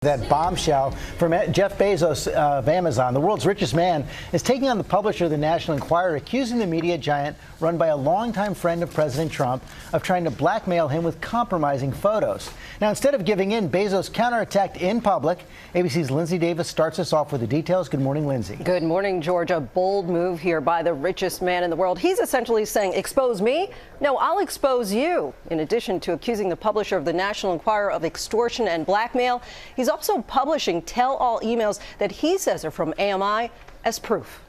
That bombshell from Jeff Bezos of Amazon, the world's richest man, is taking on the publisher of the National Enquirer, accusing the media giant, run by a longtime friend of President Trump, of trying to blackmail him with compromising photos. Now, instead of giving in, Bezos counterattacked in public. ABC's Lindsay Davis starts us off with the details. Good morning, Lindsay. Good morning, George. A bold move here by the richest man in the world. He's essentially saying, expose me? No, I'll expose you. In addition to accusing the publisher of the National Enquirer of extortion and blackmail, he's also publishing tell-all emails that he says are from AMI as proof.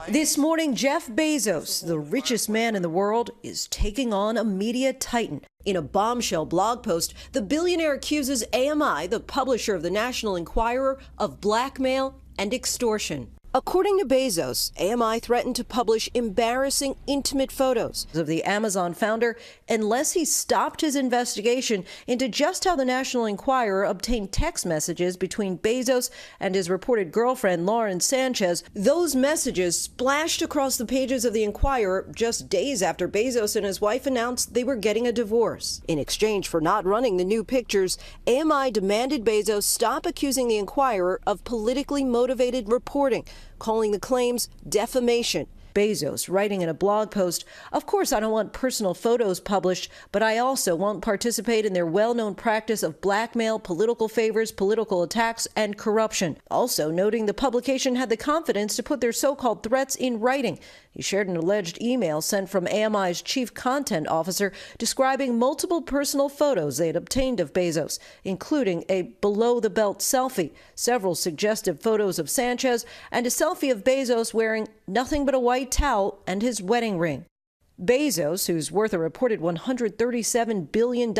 This morning, Jeff Bezos, the richest man in the world, is taking on a media titan. In a bombshell blog post, the billionaire accuses AMI, the publisher of the National Enquirer, of blackmail and extortion. According to Bezos, AMI threatened to publish embarrassing, intimate photos of the Amazon founder unless he stopped his investigation into just how the National Enquirer obtained text messages between Bezos and his reported girlfriend, Lauren Sanchez. Those messages splashed across the pages of the Enquirer just days after Bezos and his wife announced they were getting a divorce. In exchange for not running the new pictures, AMI demanded Bezos stop accusing the Enquirer of politically motivated reporting, calling the claims defamation. Bezos writing in a blog post, "Of course, I don't want personal photos published, but I also won't participate in their well-known practice of blackmail, political favors, political attacks, and corruption." Also noting the publication had the confidence to put their so-called threats in writing. He shared an alleged email sent from AMI's chief content officer describing multiple personal photos they had obtained of Bezos, including a below-the-belt selfie, several suggestive photos of Sanchez, and a selfie of Bezos wearing nothing but a white towel and his wedding ring. Bezos, who's worth a reported $137 billion,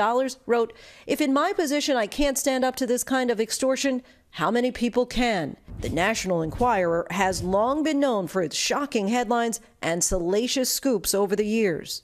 wrote, "If in my position I can't stand up to this kind of extortion, how many people can?" The National Enquirer has long been known for its shocking headlines and salacious scoops over the years.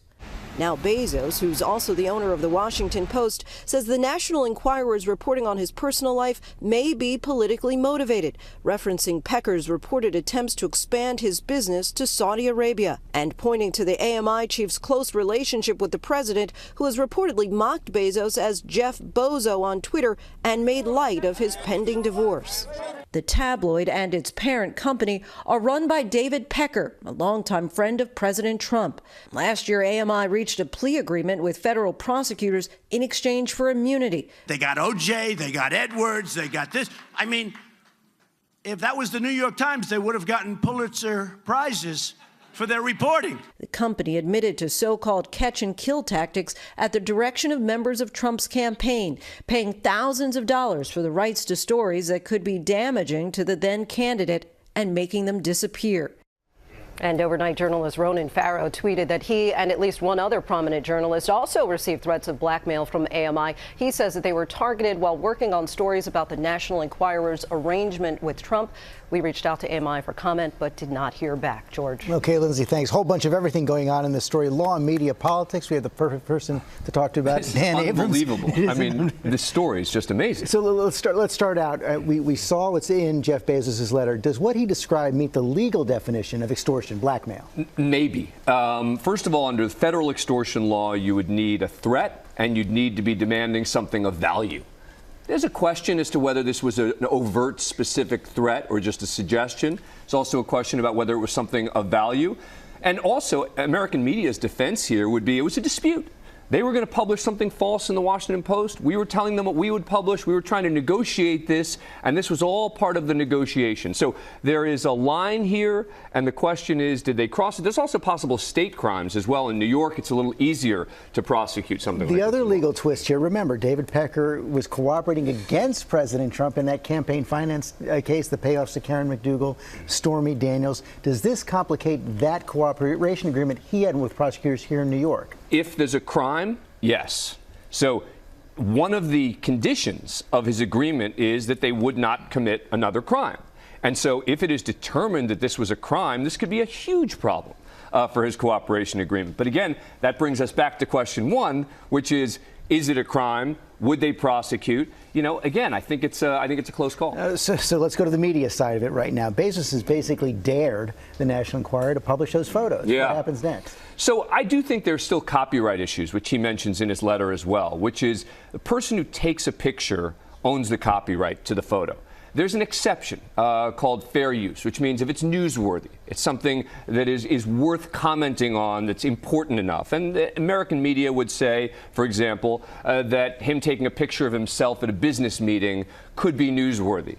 Now Bezos, who's also the owner of the Washington Post, says the National Enquirer's reporting on his personal life may be politically motivated, referencing Pecker's reported attempts to expand his business to Saudi Arabia, and pointing to the AMI chief's close relationship with the president, who has reportedly mocked Bezos as Jeff Bozo on Twitter and made light of his pending divorce. The tabloid and its parent company are run by David Pecker, a longtime friend of President Trump. Last year, AMI reached a plea agreement with federal prosecutors in exchange for immunity. They got OJ, they got Edwards, they got this. I mean, if that was the New York Times, they would have gotten Pulitzer Prizes for their reporting. The company admitted to so-called catch-and-kill tactics at the direction of members of Trump's campaign, paying thousands of dollars for the rights to stories that could be damaging to the then candidate and making them disappear. And overnight journalist Ronan Farrow tweeted that he and at least one other prominent journalist also received threats of blackmail from AMI. He says that they were targeted while working on stories about the National Enquirer's arrangement with Trump. We reached out to AMI for comment, but did not hear back. George. Okay, Lindsay, thanks. Whole bunch of everything going on in this story. Law, media, politics. We have the perfect person to talk to about it. Dan Unbelievable. I mean, this story is just amazing. So let's start out. We saw what's in Jeff Bezos' letter. Does what he described meet the legal definition of extortion, blackmail? Maybe. First of all, under federal extortion law, you would need a threat and you'd need to be demanding something of value. There's a question as to whether this was an overt, specific threat or just a suggestion. There's also a question about whether it was something of value. And also, American media's defense here would be it was a dispute. They were going to publish something false in the Washington Post. We were telling them what we would publish. We were trying to negotiate this, and this was all part of the negotiation. So there is a line here, and the question is, did they cross it? There's also possible state crimes as well. In New York, it's a little easier to prosecute something like this. The other legal twist here, remember, David Pecker was cooperating against President Trump in that campaign finance case, the payoffs to Karen McDougal, Stormy Daniels. Does this complicate that cooperation agreement he had with prosecutors here in New York? If there's a crime, yes. So one of the conditions of his agreement is that they would not commit another crime. And so if it is determined that this was a crime, this could be a huge problem for his cooperation agreement. But again, that brings us back to question one, which is it a crime? Would they prosecute? You know, again, I think it's a close call. So let's go to the media side of it right now. Bezos has basically dared the National Enquirer to publish those photos. Yeah. What happens next? So I do think there's still copyright issues, which he mentions in his letter as well, which is the person who takes a picture owns the copyright to the photo. There's an exception called fair use, which means if it's newsworthy, it's something that is worth commenting on, that's important enough. And the American media would say, for example, that him taking a picture of himself at a business meeting could be newsworthy.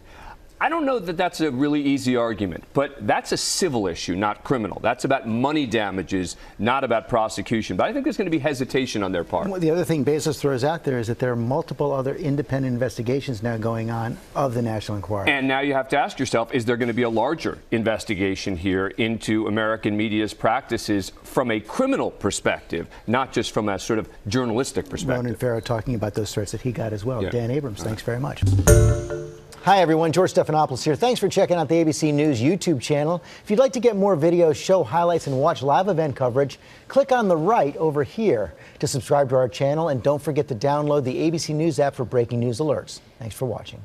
I don't know that that's a really easy argument, but that's a civil issue, not criminal. That's about money damages, not about prosecution. But I think there's going to be hesitation on their part. Well, the other thing Bezos throws out there is that there are multiple other independent investigations now going on of the National Enquirer. And now you have to ask yourself, is there going to be a larger investigation here into American media's practices from a criminal perspective, not just from a sort of journalistic perspective? Ronan Farrow talking about those threats that he got as well. Yeah. Dan Abrams, thanks very much. Hi, everyone. George Stephanopoulos here. Thanks for checking out the ABC News YouTube channel. If you'd like to get more videos, show highlights, and watch live event coverage, click on the right over here to subscribe to our channel. And don't forget to download the ABC News app for breaking news alerts. Thanks for watching.